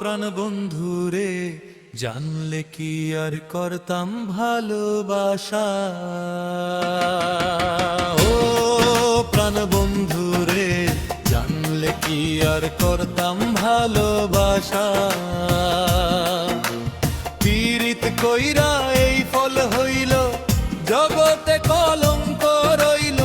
প্রাণ বন্ধুরে, জানলে কি আর করতাম ভালোবাসা। ও প্রাণ বন্ধুরে, জানলে কি আর করতাম ভালোবাসা। পীড়িত কইরা এই ফল হইল, জগতে কলঙ্ক রইল।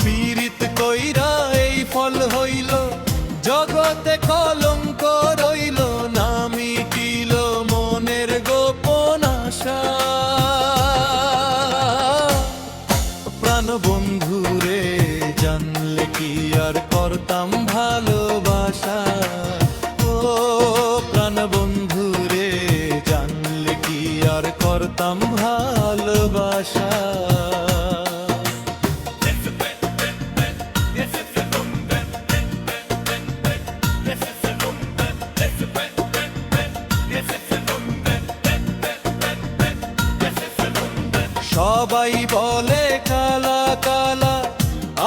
পীড়িত কইরা এই ফল হইল, জগতে কলঙ্ক রইল। না মিটিল মনের গোপন আশা। প্রাণ বন্ধুরে, জানলে কি আর করতাম ভালোবাসা। ও প্রাণ বন্ধুরে, জানলে কি আর করতাম ভালোবাসা। সবাই বলে কালা কালা,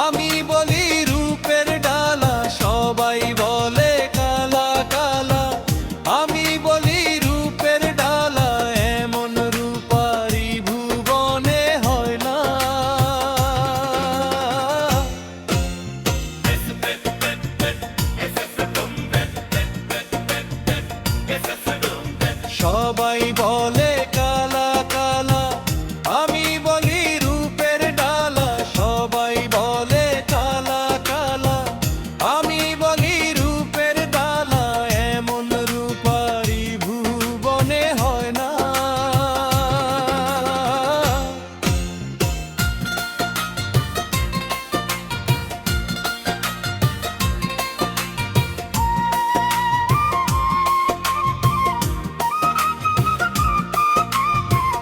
আমি বলি রূপের ডালা। সবাই বলে কালা কালা, আমি বলি রূপের ডালা। এমন রূপারি ভুবনে হয় না। সবাই বলে কালা কালা, আমি বলি রূপের ডালা। সবাই বলে কালা কালা, আমি বলি রূপের ডালা। এমন রূপারি ভুবনে হয় না।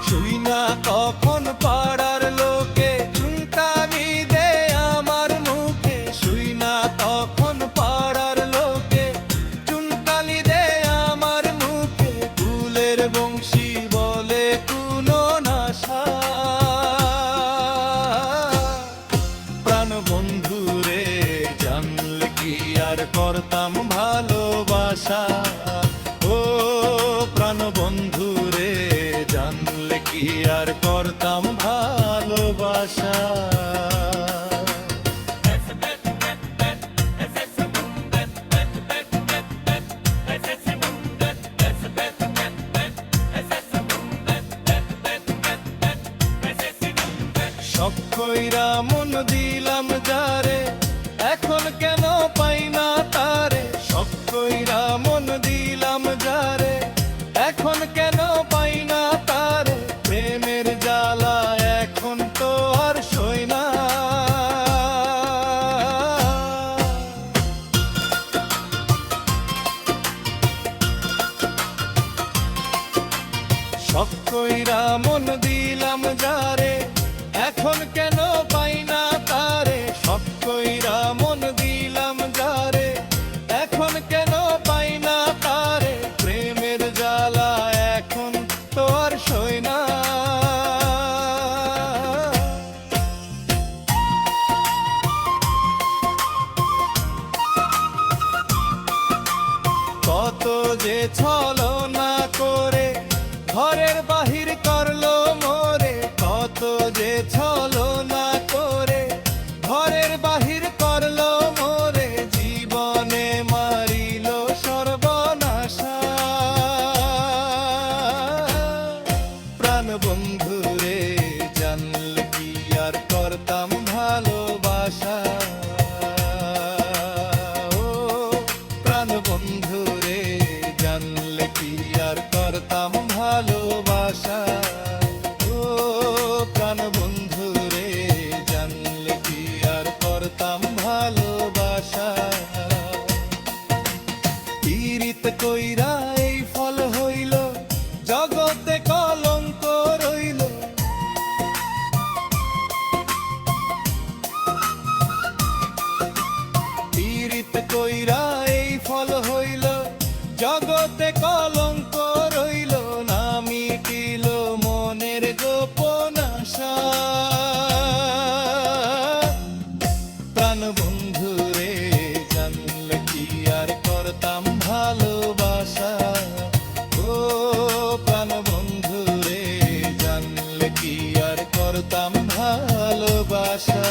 শুই না কখন পাড়ার লোকে চুনকানি দে আমার মুখে। শুই না তখন পাড়ার লোকে চুনকানি দে আমার মুখে। ফুলের বংশী বলে কোনো নাশা। প্রাণ বন্ধুরে, জানলে কি আর করতাম ভালোবাসা। ও প্রাণ বন্ধুরে, জানলে কি আর করতাম ভালোবাসা। শখ কইরা মন দিলাম যারে, এখন কেন পাই না তারে। শখ কইরা মন দিলাম যারে, এখন কেন পাই না তারে। প্রেমের জ্বালা এখন তো আর সই না। শখ কইরা মন দিলাম যারে, এখন কেন পাই না তারে। শখ কইরা মন দিলাম যারে, এখন কেন পাই না তারে। প্রেমের জ্বালা এখন তো আর সই না। কত যে ছলনা করে ঘরের বাহির করলো মোরে। কত যে ছলনা করে ঘরের বাহির করলো মোরে। জীবনে মারিল সর্বনাশা। প্রাণ বন্ধুরে, জানলে কি আর করতাম ভালোবাসা। ও প্রাণ বন্ধুরে, জানলে কি আর করতাম ভালোবাসা। ও প্রাণ বন্ধুরে, জানলে কি আর করতাম ভালোবাসা। পীড়িত কইরা এই ফল হইল, জগতে কলঙ্ক রইল। ভালোবাসা।